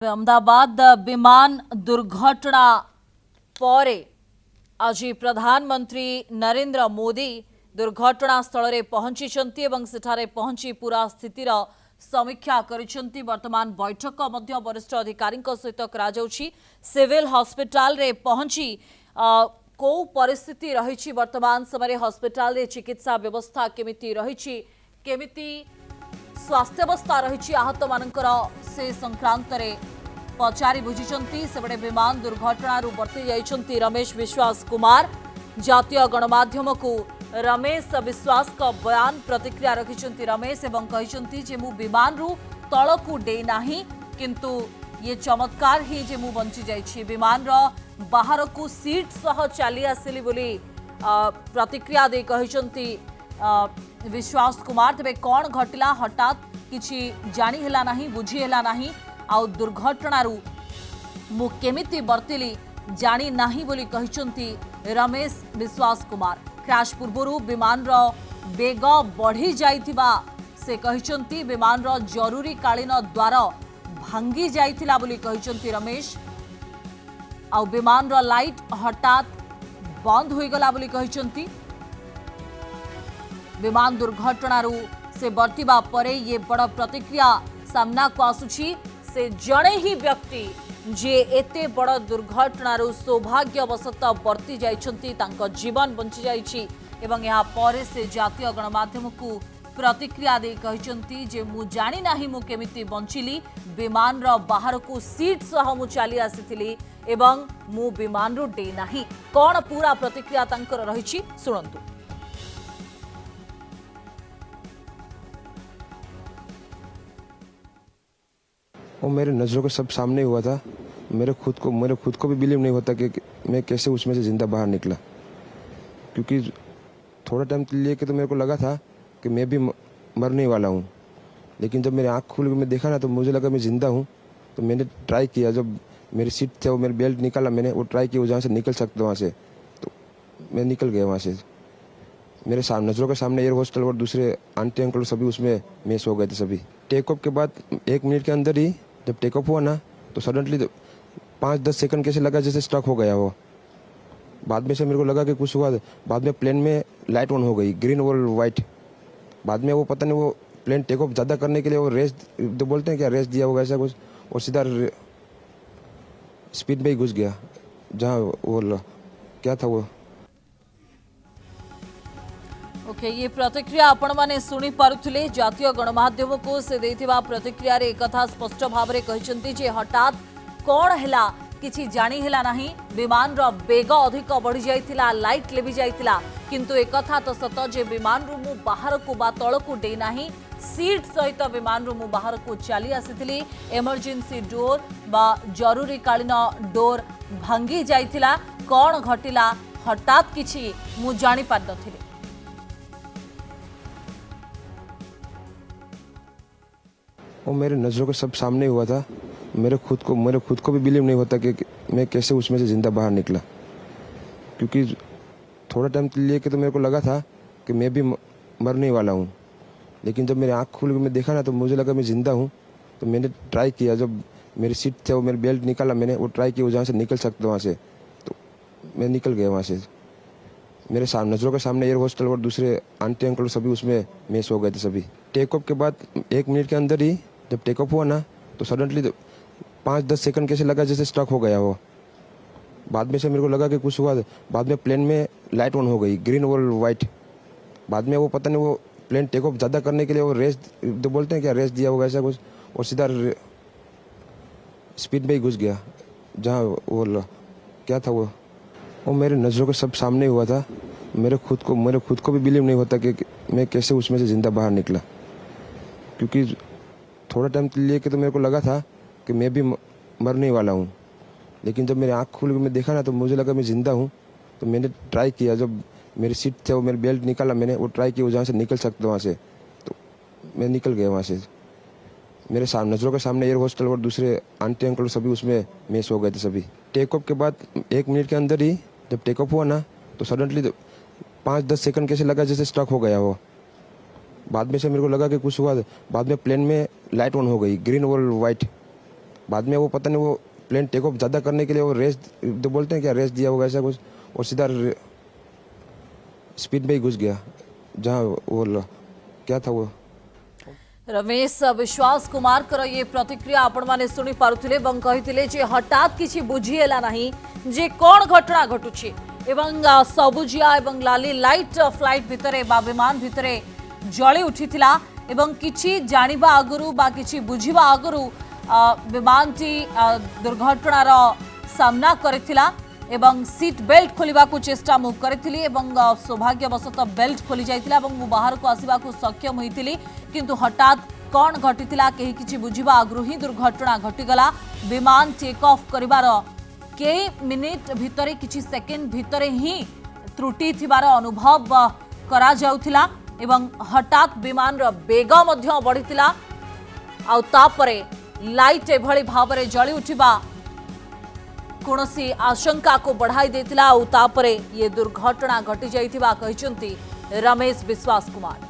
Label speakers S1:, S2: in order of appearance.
S1: अहमदाबाद विमान दुर्घटना पर आज प्रधानमंत्री नरेंद्र मोदी दुर्घटना स्थल में पहुंची सेठारे पहुंची पूरा स्थितिर समीक्षा करिसेंती। वर्तमान बैठक मध्य वरिष्ठ अधिकारी सहित करा जाउछि। सिविल हॉस्पिटल रे पहुंची को परिस्थिति रही वर्तमान समय हॉस्पिटल रे चिकित्सा व्यवस्था केमिति रही केमिति स्वास्थ्यावस्था रही आहत मानकर से संक्रांत रे पचारि बुझिचंती। सेबडे विमान दुर्घटना वर्ती जाइछंती रमेश विश्वास कुमार। जातीय गणमाध्यम को रमेश विश्वास का बयान प्रतिक्रिया रखिछंती रमेश एवं कहिछंती जे मु विमान रु तळकु डे नाही किंतु ये चमत्कार ही जे मु बंची जाइछि। विमान रो बाहर को सीट सह चली आसिली बोली प्रतिक्रिया दे कहिछंती विश्वास कुमार। तेबे कौन घटिला हठात किछि जानी हेला नाही बुझी हेला नाही आ दुर्घटनारू मु केमिति बर्तिली जानी नाही बोली कहिछंती रमेश विश्वास कुमार। क्रैश पूर्वरु विमान रो बेग बढ़ी जाइथिबा से कहिछंती। विमान रो जरूरी कालीन द्वार भांगी जाइथिला बोली कहिछंती रमेश। आ विमान रो लाइट हठात बंद होई गला बोली कहिछंती। विमान दुर्घटनारू से बर्तिबा परे ये बड़ प्रतिक्रिया सामना को आसुछि। से जड़े ही व्यक्ति जे एते बड़ दुर्घटनारू सौभाग्यवशत बर्ती जाइछंती तांको जीवन बंची जाइछि एवं यहाँ परे से जातीय गणमाध्यम को प्रतिक्रिया दे कहिछंती जे मु जानी नाही मु केमिति बंचिली। विमान रो बाहर को सीट सह मु चली आसीथिली एवं मु विमान रु डे नाही। कोन पूरा प्रतिक्रिया तांकर रहिछि सुनंतु।
S2: वो मेरे नज़रों के सब सामने हुआ था। मेरे खुद को भी बिलीव नहीं होता कि मैं कैसे उसमें से ज़िंदा बाहर निकला, क्योंकि थोड़ा टाइम लिए कि तो मेरे को लगा था कि मैं भी मरने वाला हूँ। लेकिन जब मेरी आँख खुल के मैं देखा ना तो मुझे लगा मैं ज़िंदा हूँ। तो मैंने ट्राई किया, जब मेरी सीट थे वो मेरी बेल्ट निकाला, मैंने वो ट्राई किया जहाँ से निकल सकता वहाँ से, तो मैं निकल गया वहाँ से। मेरे नज़रों के सामने एयर होस्टल और दूसरे आंटी अंकल सभी उसमें मिस हो गए थे सभी। टेक ऑफ के बाद 1 मिनट के अंदर ही जब टेक ऑफ हुआ ना तो सडनली 5-10 सेकंड कैसे लगा जैसे स्टक हो गया वो। बाद में से मेरे को लगा कि कुछ हुआ। बाद में प्लेन में लाइट ऑन हो गई, ग्रीन और वाइट। बाद में वो पता नहीं वो प्लेन टेक ऑफ ज़्यादा करने के लिए वो रेस तो बोलते हैं क्या, रेस दिया होगा ऐसा कुछ, और सीधा स्पीड में ही घुस गया जहाँ वो क्या था वो।
S1: ओके, ये प्रतिक्रिया आपण माने सुनी पारुथिले। जातीय गणमाध्यम को से देथिबा प्रतिक्रिया रे एकथा स्पष्ट भाव रे कहिसंती जे हठात कोन हेला किछि जानी हेला नाही। विमान रो बेग अधिक बढ़ी जाइथिला, लाइट लेबी जाइथिला, किंतु एकथा तो सत जे विमान रु मु बाहर को बा तळकु डे नाही, सीट सहित विमान रु मु बाहर को चली आसीथिली। इमरजेंसी डोर बा जरूरी कालीन डोर भांगी जाइथिला। कोन घटिला हठात किछि मु जानि पार नथिली।
S2: वो मेरे नज़रों के सब सामने हुआ था। मेरे खुद को भी बिलीव नहीं होता कि मैं कैसे उसमें से ज़िंदा बाहर निकला, क्योंकि थोड़ा टाइम लिए कि तो मेरे को लगा था कि मैं भी मरने वाला हूँ। लेकिन जब मेरी आँख खुल के मैं देखा ना तो मुझे लगा मैं ज़िंदा हूँ। तो मैंने ट्राई किया, जब मेरी सीट थे वो मेरी बेल्ट निकाला, मैंने वो ट्राई किया जहाँ से निकल सकता वहाँ से, तो मैं निकल गया वहाँ से। मेरे नज़रों के सामने एयर होस्टल और दूसरे आंटी अंकल सभी उसमें मिस हो गए थे सभी। टेक ऑफ के बाद 1 मिनट के अंदर ही जब टेक ऑफ हुआ ना तो सडनली 5-10 सेकंड कैसे लगा जैसे स्टक हो गया वो। बाद में से मेरे को लगा कि कुछ हुआ। बाद में प्लेन में लाइट ऑन हो गई, ग्रीन और वाइट। बाद में वो पता नहीं वो प्लेन टेक ऑफ ज़्यादा करने के लिए वो रेस तो बोलते हैं क्या, रेस दिया होगा ऐसा कुछ, और सीधा स्पीड में ही घुस गया जहाँ वो क्या था वो मेरे नज़रों के सब सामने हुआ था। मेरे खुद को भी बिलीव नहीं होता कि मैं कैसे उसमें से ज़िंदा बाहर निकला, क्योंकि थोड़ा टाइम लिए कि तो मेरे को लगा था कि मैं भी मरने वाला हूँ। लेकिन जब मेरी आँख खुल के मैं देखा ना तो मुझे लगा मैं ज़िंदा हूँ। तो मैंने ट्राई किया, जब मेरी सीट थे वो मेरी बेल्ट निकाला, मैंने वो ट्राई किया जहाँ से निकल सकता वहाँ से, तो मैं निकल गया वहाँ से। मेरे नज़रों के सामने एयर होस्टल और दूसरे आंटी अंकल सभी उसमें मिस हो गए थे सभी। टेक ऑफ के बाद 1 मिनट के अंदर ही जब टेक ऑफ हुआ ना तो सडनली 5-10 सेकंड कैसे लगा जैसे स्टक हो गया वो। बाद में से मेरे को लगा कि कुछ हुआ। बाद में प्लेन में लाइट ऑन हो गई, ग्रीन और वाइट। बाद में वो पता नहीं वो प्लेन टेक ऑफ ज़्यादा करने के लिए वो रेस तो बोलते हैं क्या, रेस दिया होगा ऐसा कुछ, और सीधा स्पीड में ही घुस गया जहाँ वो क्या था वो।
S1: रमेश विश्वास कुमार कर ये प्रतिक्रिया आपण माने सुनी पारुथिले एवं कहिथिले जे हठात किछि बुझीला नाही जे कोन घटना घटुछि एवं सबुजिया एवं लाली लाइट फ्लाइट भितरे बा विमान भितरे जळी उठिथिला एवं किछि जानिबा आगरु बा किछि बुझिबा आगरु विमानटी दुर्घटनार सामना करिथिला एवं सीट बेल्ट खोलिबा को चेष्टा मु करिथिली एवं सौभाग्यवशतः बेल्ट खोली जाइथिला एवं मु बाहर को आसीबा को सक्षम होइथिली किंतु हठात कौन घटिथिला केही किछि बुझिबा आगरु ही दुर्घटना घटिगला। विमान टेक ऑफ करिवार कई मिनिट भितरे किछि सेकेंड भितरे ही त्रुटि थिबार अनुभव करा जाउथिला एवं हठात विमान रो बेग मध्य बढ़िथिला आ तापरे लाइट एभଳି भाबरे जळी उठिबा कोनोसी आशंका को बढ़ाई देथिला आ तापरे ये दुर्घटना घटी जाइथिबा कहिसंती रमेश विश्वास कुमार।